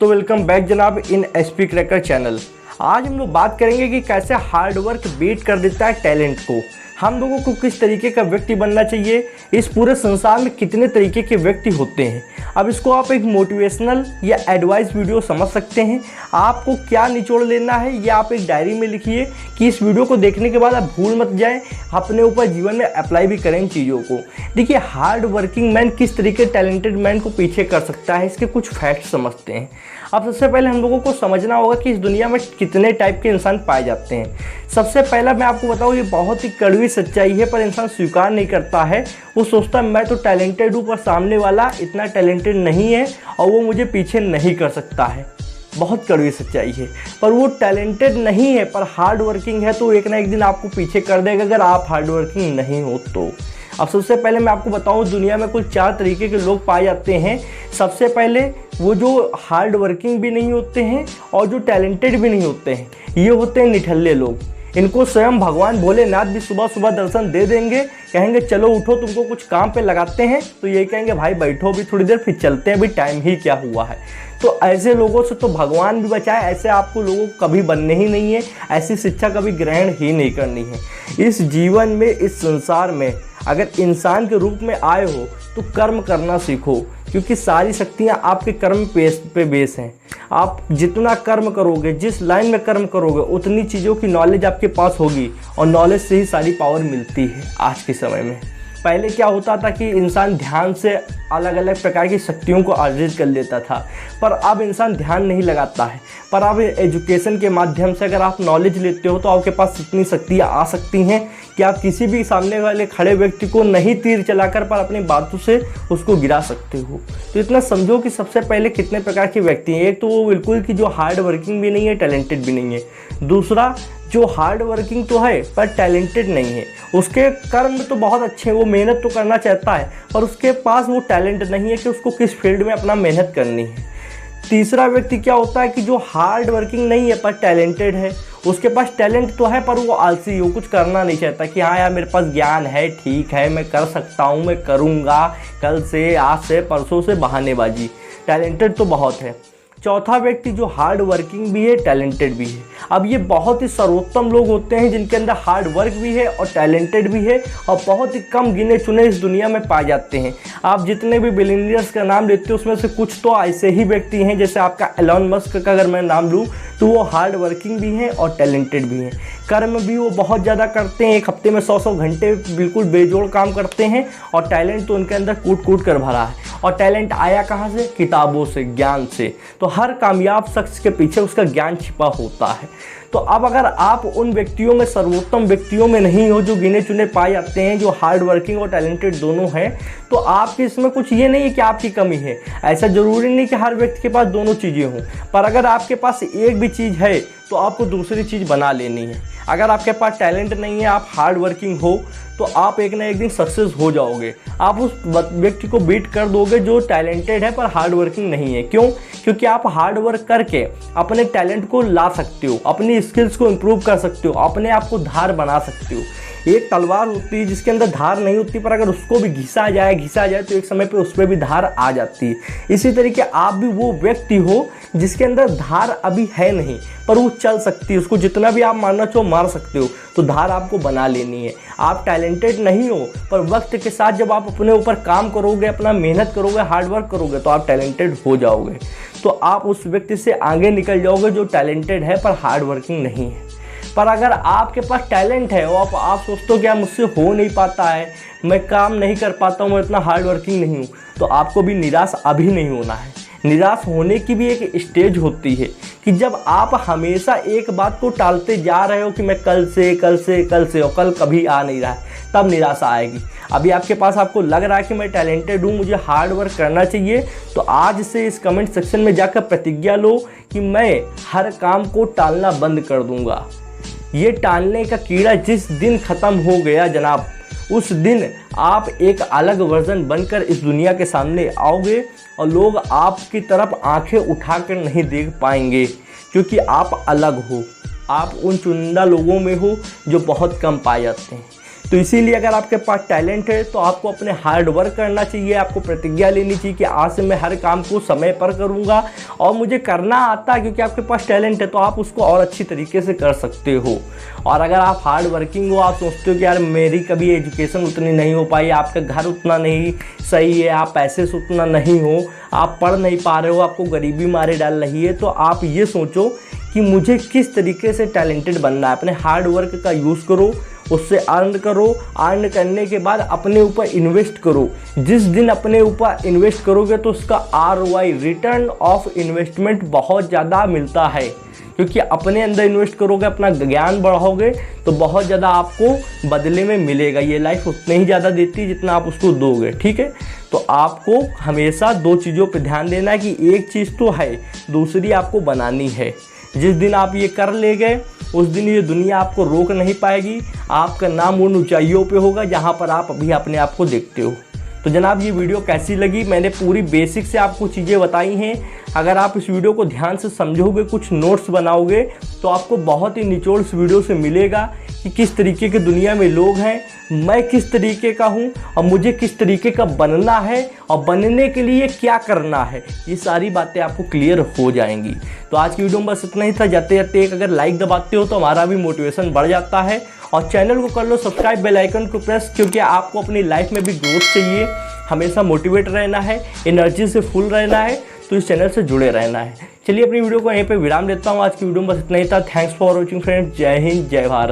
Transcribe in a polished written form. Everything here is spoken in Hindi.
तो वेलकम बैक जनाब इन एसपी क्रैकर चैनल। आज हम लोग बात करेंगे कि कैसे हार्ड वर्क बीट कर देता है टैलेंट को। हम लोगों को किस तरीके का व्यक्ति बनना चाहिए, इस पूरे संसार में कितने तरीके के व्यक्ति होते हैं। अब इसको आप एक मोटिवेशनल या एडवाइस वीडियो समझ सकते हैं। आपको क्या निचोड़ लेना है ये आप एक डायरी में लिखिए कि इस वीडियो को देखने के बाद आप भूल मत जाएं, अपने ऊपर जीवन में अप्लाई भी करें चीज़ों को। देखिए हार्ड वर्किंग मैन किस तरीके टैलेंटेड मैन को पीछे कर सकता है, इसके कुछ फैक्ट समझते हैं। अब सबसे पहले हम लोगों को समझना होगा कि इस दुनिया में कितने टाइप के इंसान पाए जाते हैं। सबसे पहला मैं आपको बताऊँ, ये बहुत ही कड़वी सच्चाई है पर इंसान स्वीकार नहीं करता है। वो सोचता है मैं तो टैलेंटेड हूँ पर सामने वाला इतना टैलेंटेड नहीं है और वो मुझे पीछे नहीं कर सकता है। बहुत कड़वी सच्चाई है, पर वो टैलेंटेड नहीं है पर हार्ड वर्किंग है तो एक ना एक दिन आपको पीछे कर देगा अगर आप हार्ड वर्किंग नहीं हो तो। अब सबसे पहले मैं आपको बताऊं, दुनिया में कुल 4 तरीके के लोग पाए जाते हैं। सबसे पहले वो जो हार्ड वर्किंग भी नहीं होते हैं और जो टैलेंटेड भी नहीं होते हैं, ये होते हैं निठल्ले लोग। इनको स्वयं भगवान भोलेनाथ भी सुबह सुबह दर्शन दे देंगे, कहेंगे चलो उठो तुमको कुछ काम पे लगाते हैं, तो यही कहेंगे भाई बैठो भी थोड़ी देर फिर चलते हैं, अभी टाइम ही क्या हुआ है। तो ऐसे लोगों से तो भगवान भी बचाए, ऐसे आपको लोगों को कभी बनने ही नहीं है, ऐसी शिक्षा कभी ग्रहण ही नहीं करनी है। इस जीवन में, इस संसार में अगर इंसान के रूप में आए हो तो कर्म करना सीखो, क्योंकि सारी शक्तियाँ आपके कर्म पे बेस हैं। आप जितना कर्म करोगे, जिस लाइन में कर्म करोगे, उतनी चीज़ों की नॉलेज आपके पास होगी और नॉलेज से ही सारी पावर मिलती है आज के समय में। पहले क्या होता था कि इंसान ध्यान से अलग अलग प्रकार की शक्तियों को अर्जित कर लेता था, पर अब इंसान ध्यान नहीं लगाता है। पर अब एजुकेशन के माध्यम से अगर आप नॉलेज लेते हो तो आपके पास इतनी शक्तियाँ आ सकती हैं कि आप किसी भी सामने वाले खड़े व्यक्ति को नहीं तीर चलाकर पर अपनी बातों से उसको गिरा सकते हो। तो इतना समझो कि सबसे पहले कितने प्रकार के व्यक्ति हैं। एक तो वो बिल्कुल कि जो हार्ड वर्किंग भी नहीं है, टैलेंटेड भी नहीं है। दूसरा जो हार्ड वर्किंग तो है पर टैलेंटेड नहीं है, उसके कर्म तो बहुत अच्छे हैं, वो मेहनत तो करना चाहता है पर उसके पास वो टैलेंट नहीं है कि उसको किस फील्ड में अपना मेहनत करनी है। तीसरा व्यक्ति क्या होता है कि जो हार्ड वर्किंग नहीं है पर टैलेंटेड है, उसके पास टैलेंट तो है पर वो आलसी हो, कुछ करना नहीं चाहता कि हाँ यार मेरे पास ज्ञान है, ठीक है मैं कर सकता हूँ, मैं करूँगा, कल से, आज से, परसों से, बहानेबाजी। टैलेंटेड तो बहुत है। चौथा व्यक्ति जो हार्ड वर्किंग भी है, टैलेंटेड भी है। अब ये बहुत ही सर्वोत्तम लोग होते हैं जिनके अंदर हार्ड वर्क भी है और टैलेंटेड भी है, और बहुत ही कम गिने चुने इस दुनिया में पाए जाते हैं। आप जितने भी बिलियनियर्स का नाम लेते हो उसमें से कुछ तो ऐसे ही व्यक्ति हैं, जैसे आपका एलन मस्क का अगर मैं नाम लूँ तो वो हार्ड वर्किंग भी हैं और टैलेंटेड भी हैं। कर्म भी वो बहुत ज़्यादा करते हैं, एक हफ्ते में 100 घंटे बिल्कुल बेजोड़ काम करते हैं, और टैलेंट तो उनके अंदर कूट कूट कर भरा है। और टैलेंट आया कहाँ से? किताबों से, ज्ञान से। तो हर कामयाब शख्स के पीछे उसका ज्ञान छिपा होता है। तो अब अगर आप उन व्यक्तियों में, सर्वोत्तम व्यक्तियों में नहीं हो जो गिने चुने पाए जाते हैं, जो हार्ड वर्किंग और टैलेंटेड दोनों हैं, तो आपके इसमें कुछ ये नहीं है कि आपकी कमी है। ऐसा ज़रूरी नहीं कि हर व्यक्ति के पास दोनों चीज़ें हों, पर अगर आपके पास एक भी चीज़ है तो आपको दूसरी चीज़ बना लेनी है। अगर आपके पास टैलेंट नहीं है, आप हार्ड वर्किंग हो, तो आप एक ना एक दिन सक्सेस हो जाओगे। आप उस व्यक्ति को बीट कर दोगे जो टैलेंटेड है पर हार्ड वर्किंग नहीं है। क्यों? क्योंकि आप हार्ड वर्क करके अपने टैलेंट को ला सकते हो, अपनी स्किल्स को इम्प्रूव कर सकते हो, अपने आप को धार बना सकते हो। एक तलवार होती है जिसके अंदर धार नहीं होती, पर अगर उसको भी घिसा जाए तो एक समय पे उस पर भी धार आ जाती है। इसी तरीके आप भी वो व्यक्ति हो जिसके अंदर धार अभी है नहीं पर वो चल सकती है, उसको जितना भी आप मारना चाहो मार सकते हो, तो धार आपको बना लेनी है। आप टैलेंटेड नहीं हो पर वक्त के साथ जब आप अपने ऊपर काम करोगे, अपना मेहनत करोगे, हार्ड वर्क करोगे, तो आप टैलेंटेड हो जाओगे। तो आप उस व्यक्ति से आगे निकल जाओगे जो टैलेंटेड है पर हार्ड वर्किंग नहीं है। पर अगर आपके पास टैलेंट है और आप सोचते हो कि मुझसे हो नहीं पाता है, मैं काम नहीं कर पाता हूँ, मैं इतना हार्ड वर्किंग नहीं हूँ, तो आपको भी निराश अभी नहीं होना है। निराश होने की भी एक स्टेज होती है कि जब आप हमेशा एक बात को टालते जा रहे हो कि मैं कल से और कल कभी आ नहीं रहा है, तब निराशा आएगी। अभी आपके पास, आपको लग रहा है कि मैं टैलेंटेड हूँ, मुझे हार्ड वर्क करना चाहिए, तो आज से इस कमेंट सेक्शन में जाकर प्रतिज्ञा लो कि मैं हर काम को टालना बंद कर दूंगा। ये टालने का कीड़ा जिस दिन ख़त्म हो गया जनाब, उस दिन आप एक अलग वर्जन बनकर इस दुनिया के सामने आओगे और लोग आपकी तरफ आंखें उठाकर नहीं देख पाएंगे, क्योंकि आप अलग हो। आप उन चुनिंदा लोगों में हो जो बहुत कम पाए जाते हैं। तो इसीलिए अगर आपके पास टैलेंट है तो आपको अपने हार्ड वर्क करना चाहिए, आपको प्रतिज्ञा लेनी चाहिए कि आज से मैं हर काम को समय पर करूँगा और मुझे करना आता है, क्योंकि आपके पास टैलेंट है तो आप उसको और अच्छी तरीके से कर सकते हो। और अगर आप हार्ड वर्किंग हो, आप सोचते हो कि यार मेरी कभी एजुकेशन उतनी नहीं हो पाई, आपका घर उतना नहीं सही है, आप पैसे से उतना नहीं हो, आप पढ़ नहीं पा रहे हो, आपको गरीबी मारे डाल रही है, तो आप ये सोचो कि मुझे किस तरीके से टैलेंटेड बनना है। अपने हार्ड वर्क का यूज़ करो, उससे अर्न करो, अर्न करने के बाद अपने ऊपर इन्वेस्ट करो। जिस दिन अपने ऊपर इन्वेस्ट करोगे तो उसका ROI, रिटर्न ऑफ इन्वेस्टमेंट, बहुत ज़्यादा मिलता है, क्योंकि अपने अंदर इन्वेस्ट करोगे, अपना ज्ञान बढ़ाओगे तो बहुत ज़्यादा आपको बदले में मिलेगा। ये लाइफ उतने ही ज़्यादा देती है जितना आप उसको दोगे, ठीक है। तो आपको हमेशा दो चीज़ों पर ध्यान देना है कि एक चीज़ तो है, दूसरी आपको बनानी है। जिस दिन आप ये कर ले गए उस दिन ये दुनिया आपको रोक नहीं पाएगी, आपका नाम उन ऊंचाइयों पे होगा जहाँ पर आप अभी अपने आप को देखते हो। तो जनाब ये वीडियो कैसी लगी, मैंने पूरी बेसिक से आपको चीज़ें बताई हैं। अगर आप इस वीडियो को ध्यान से समझोगे, कुछ नोट्स बनाओगे, तो आपको बहुत ही निचोड़ इस वीडियो से मिलेगा कि किस तरीके के दुनिया में लोग हैं, मैं किस तरीके का हूँ और मुझे किस तरीके का बनना है और बनने के लिए क्या करना है। ये सारी बातें आपको क्लियर हो जाएंगी। तो आज की वीडियो में बस इतना ही था। जाते जाते एक अगर लाइक दबाते हो तो हमारा भी मोटिवेशन बढ़ जाता है, और चैनल को कर लो सब्सक्राइब, बेल आइकन को प्रेस, क्योंकि आपको अपनी लाइफ में भी ग्रोथ चाहिए, हमेशा मोटिवेट रहना है, एनर्जी से फुल रहना है, तो इस चैनल से जुड़े रहना है। चलिए अपनी वीडियो को यहीं पे विराम देता हूँ। आज की वीडियो में बस इतना ही था। Thanks for watching friends. जय हिंद, जय भारत।